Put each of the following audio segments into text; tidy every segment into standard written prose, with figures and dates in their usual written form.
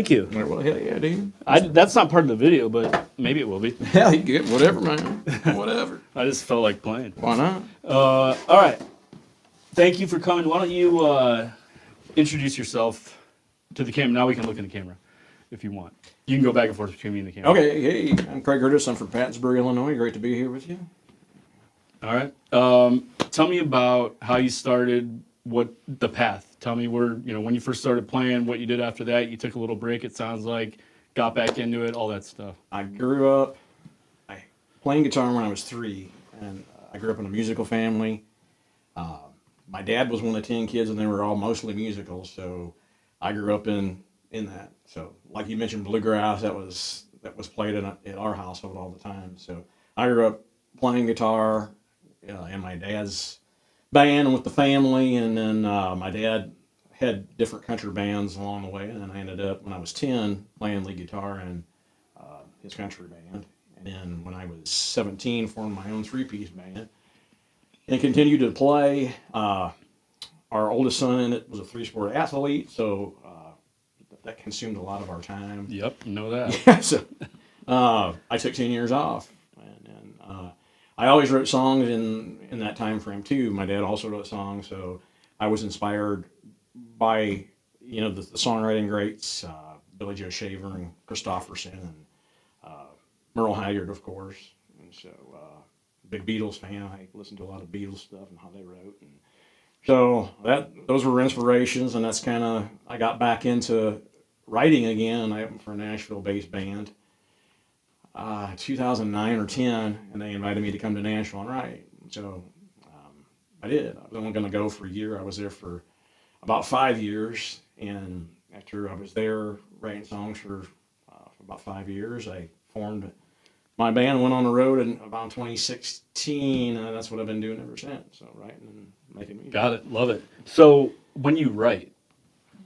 Thank you. Well, hell yeah, dude. That's not part of the video, but maybe it will be. Hell, you get whatever, man. Whatever. I just felt like playing. Why not? All right. Thank you for coming. Why don't you introduce yourself to the camera? Now we can look in the camera if you want. You can go back and forth between me and the camera. Okay, hey, I'm Craig Gerdes. I'm from Pattonsburg, Illinois. Great to be here with you. All right. Tell me about how you started, what the path. Tell me where, when you first started playing, what you did after that. You took a little break, it sounds like, got back into it, all that stuff. I grew up playing guitar when I was 3, and I grew up in a musical family. My dad was one of 10 kids, and they were all mostly musical, so I grew up in that. So, like you mentioned, bluegrass, that was played at our household all the time. So I grew up playing guitar in my dad's band with the family, and then my dad had different country bands along the way, and then I ended up, when I was 10, playing lead guitar in his country band. And then when I was 17, formed my own 3-piece band and continued to play. Our oldest son was a 3-sport athlete, so that consumed a lot of our time. Yep, know that. Yeah, so I took 10 years off, and I always wrote songs in that time frame too. My dad also wrote songs, so I was inspired by the songwriting greats, Billy Joe Shaver and Christopherson, and Merle Haggard, of course. And so, big Beatles fan. I listened to a lot of Beatles stuff and how they wrote, and so those were inspirations, and that's kind of, I got back into writing again. I opened for a Nashville-based band 2009 or 10, and they invited me to come to Nashville and write. So I did. I was only going to go for a year. I was there for about 5 years, and after I was there writing songs for about 5 years, I formed my band, went on the road in about 2016, and that's what I've been doing ever since. So writing and making music. Got it. Love it. So when you write,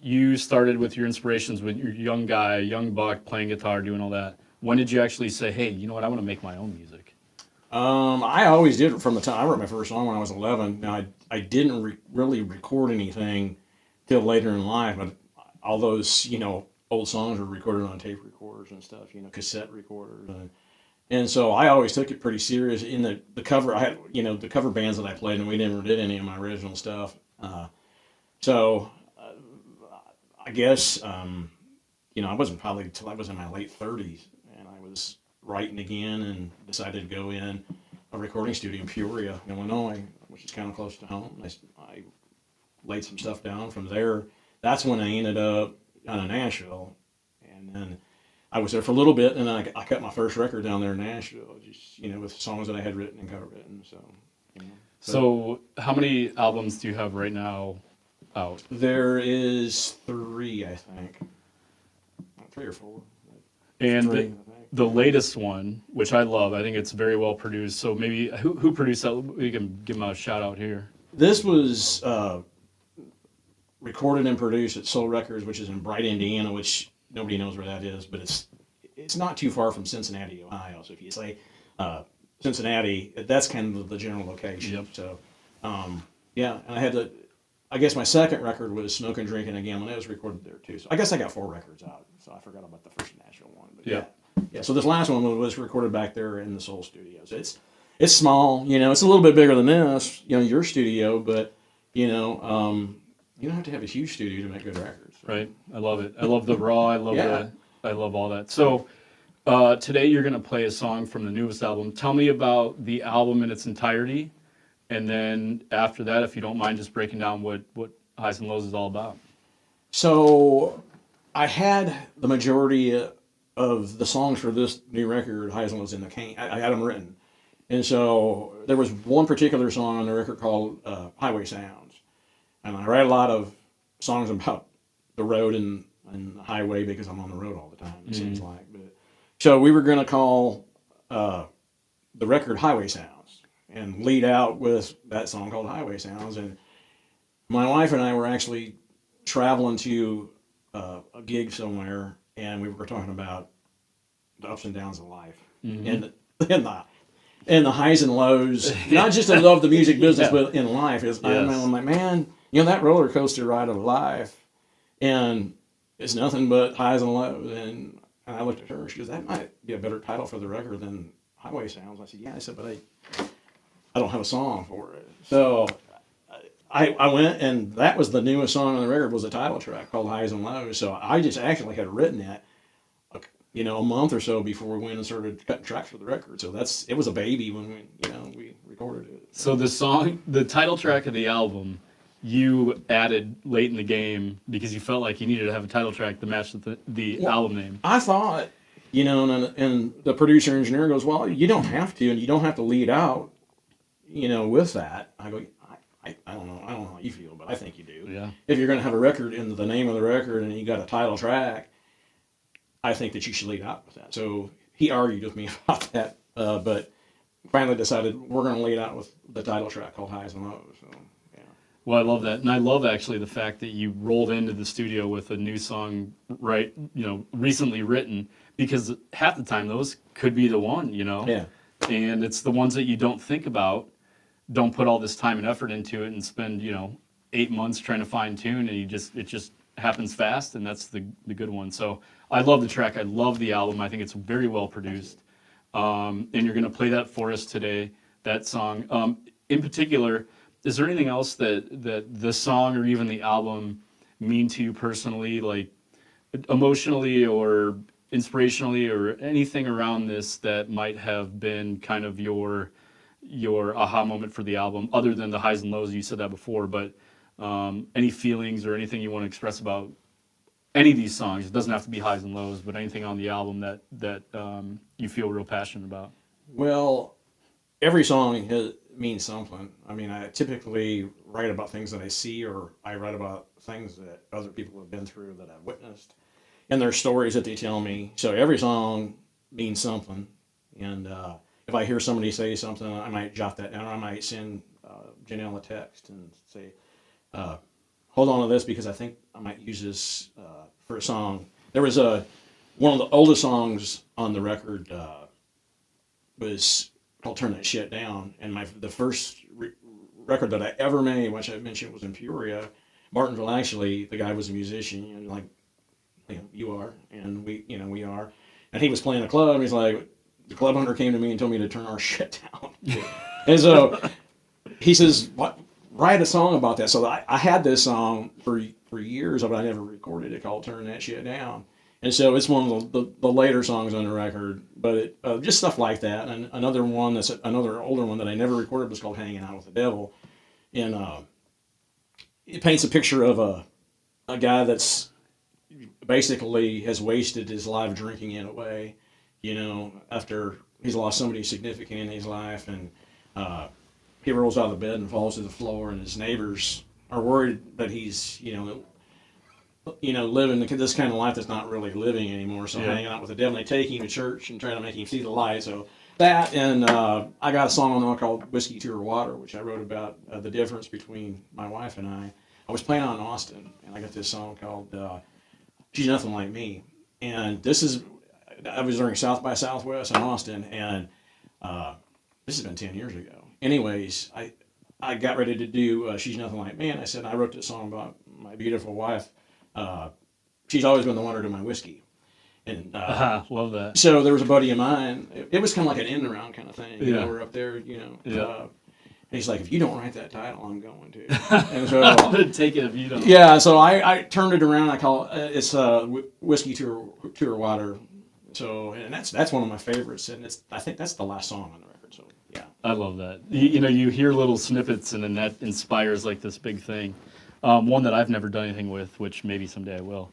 you started with your inspirations when you're a young guy, young buck, playing guitar, doing all that. When did you actually say, hey, you know what, I want to make my own music? I always did it from the time. I wrote my first song when I was 11. Now, I didn't really record anything till later in life, but all those, old songs were recorded on tape recorders and stuff, cassette recorders. And so I always took it pretty serious. In the cover, I had, the cover bands that I played, and we never did any of my original stuff. So I guess, I wasn't probably until I was in my late 30s, and I was writing again and decided to go in a recording studio in Peoria, Illinois, which is kind of close to home. I laid some stuff down from there. That's when I ended up down in Nashville, and then I was there for a little bit, and then I cut my first record down there in Nashville, just, with songs that I had written and cover written. So, So how many albums do you have right now out? There is 3, I think. 3 or 4. And 3, the latest one, which I love, I think it's very well produced. So maybe, who produced that? We can give them a shout out here. This was recorded and produced at Soul Records, which is in Bright, Indiana, which nobody knows where that is, but it's not too far from Cincinnati, Ohio. So if you say Cincinnati, that's kind of the general location. Yep. So, yeah, and I guess my second record was Smoking, Drinking, and Gambling. It was recorded there too. So I guess I got 4 records out. So I forgot about the first Nashville one. But yeah. So this last one was recorded back there in the Soul Studios. It's small, it's a little bit bigger than this, your studio, but you don't have to have a huge studio to make good records. Right. I love it. I love the raw. I love Yeah. I love all that. So today you're going to play a song from the newest album. Tell me about the album in its entirety. And then after that, if you don't mind just breaking down what Highs and Lows is all about. So I had the majority of the songs for this new record, Highs and Lows, in the can. I had them written. And so there was one particular song on the record called Highway Sounds. And I write a lot of songs about the road and the highway because I'm on the road all the time, it seems like. So we were going to call the record Highway Sounds and lead out with that song called Highway Sounds. And my wife and I were actually traveling to a gig somewhere, and we were talking about the ups and downs of life and the highs and lows, not just of the music business, but in life. I'm like, man, that roller coaster ride of life. And it's nothing but highs and lows. And I looked at her and she goes, that might be a better title for the record than Highway Sounds. I said, yeah. I said, but I don't have a song for it. So I went, and that was the newest song on the record, was a title track called Highs and Lows. So I just actually had written that, a month or so before we went and started cutting tracks for the record. So it was a baby when we recorded it. So the title track of the album, you added late in the game because you felt like you needed to have a title track to match the album name. I thought, and the producer engineer goes, well, you don't have to, and you don't have to lead out, with that. I go, I don't know how you feel, but I think you do. Yeah. If you're going to have a record in the name of the record and you got a title track, I think that you should lead out with that. So he argued with me about that, but finally decided we're going to lead out with the title track called Highs and Lows. So, yeah. Well, I love that. And I love actually the fact that you rolled into the studio with a new song, recently written, because half the time those could be the one, Yeah. And it's the ones that you don't think about, don't put all this time and effort into it and spend, 8 months trying to fine tune, and it just happens fast, and that's the good one. So I love the track. I love the album. I think it's very well produced. And you're going to play that for us today, that song. In particular, is there anything else that the song or even the album mean to you personally, like emotionally or inspirationally, or anything around this that might have been kind of your aha moment for the album, other than the highs and lows? You said that before, but any feelings or anything you want to express about any of these songs? It doesn't have to be highs and lows, but anything on the album that you feel real passionate about. Well, every song means something. I mean, I typically write about things that I see, or I write about things that other people have been through that I've witnessed, and their stories that they tell me. So every song means something. And if I hear somebody say something, I might jot that down. Or I might send Janelle a text and say, hold on to this because I think I might use this for a song. There was one of the oldest songs on the record was called "Turn That Shit Down," and the first record that I ever made, which I mentioned, was in Peoria, Martinsville. Actually, the guy was a musician, like you are, and we are, and he was playing a club, and he's like, the club owner came to me and told me to turn our shit down, and so he says, "What? Write a song about that." So I had this song for years, but I never recorded it, called "Turn That Shit Down." And so it's one of the later songs on the record, but just stuff like that. And another older one that I never recorded was called "Hanging Out with the Devil," and it paints a picture of a guy that's basically has wasted his life drinking it away, after he's lost somebody significant in his life, and he rolls out of bed and falls to the floor, and his neighbors are worried that he's, living this kind of life that's not really living anymore. So hanging out with the devil, they take him to church and try to make him see the light. So that, and I got a song on there called "Whiskey to Her Water," which I wrote about the difference between my wife and I. I was playing out in Austin, and I got this song called "She's Nothing Like Me," and I was during South by Southwest in Austin, and this has been 10 years ago. Anyways, I got ready to do "She's Nothing Like Me," and I said, I wrote this song about my beautiful wife. She's always been the wonder to my whiskey. And love that. So there was a buddy of mine. It was kind of like an end around kind of thing. We're up there, and he's like, if you don't write that title, I'm going to. And so I'm going to take it if you don't. Yeah, so I turned it around. I call it's "Whiskey to Her Water." So, and that's one of my favorites, and I think that's the last song on the record. So yeah, I love that. You hear little snippets, and then that inspires like this big thing. One that I've never done anything with, which maybe someday I will.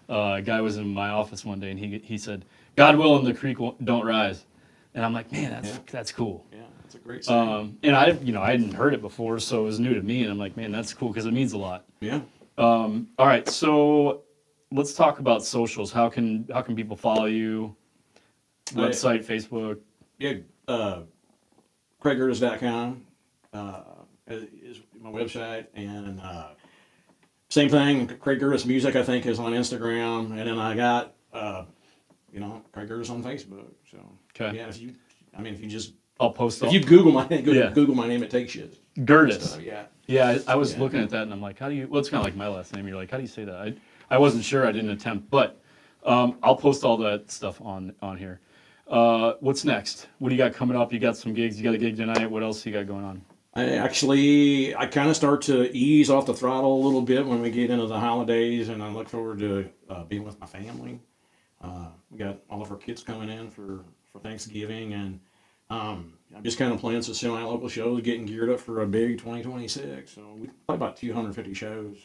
A guy was in my office one day, and he said, "God willing, the creek don't rise," and I'm like, man, that's cool. Yeah, that's a great song. And I hadn't heard it before, so it was new to me, and I'm like, man, that's cool because it means a lot. Yeah. All right, so let's talk about socials. How can people follow you? Website, Facebook. Yeah, CraigGerdes.com is my website, and same thing. Craig Gerdes Music, I think, is on Instagram, and then I got Craig Gerdes on Facebook. So yeah, if you just I'll post. If you Google my name, Google my name, it takes you. Gerdes. Yeah. Yeah, I was looking at that, and I'm like, how do you? Well, it's kind of like my last name. You're like, how do you say that? I wasn't sure. I didn't attempt, but I'll post all that stuff on here. What's next? What do you got coming up? You got some gigs. You got a gig tonight. What else you got going on? I kind of start to ease off the throttle a little bit when we get into the holidays, and I look forward to being with my family. We got all of our kids coming in for Thanksgiving, and I'm just kind of playing some semi-local shows, getting geared up for a big 2026. So we play about 250 shows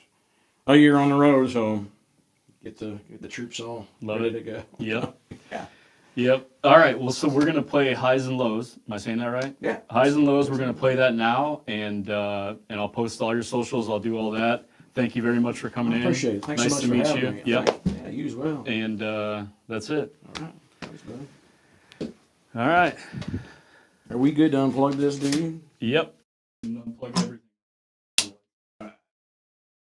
a year on the road, so get the troops all Love ready it. to go. Yep. Yeah. Yep. All right. Well, so we're gonna play highs and lows. Am I saying that right? Yeah. Highs and lows. We're gonna play that now, and I'll post all your socials. I'll do all that. Thank you very much for coming in. Appreciate it. Thanks nice so much to for meet having you. me. Yep. Yeah, you as well. And that's it. All right. Thanks, buddy. All right. Are we good to unplug this, dude? Yep. Unplug it.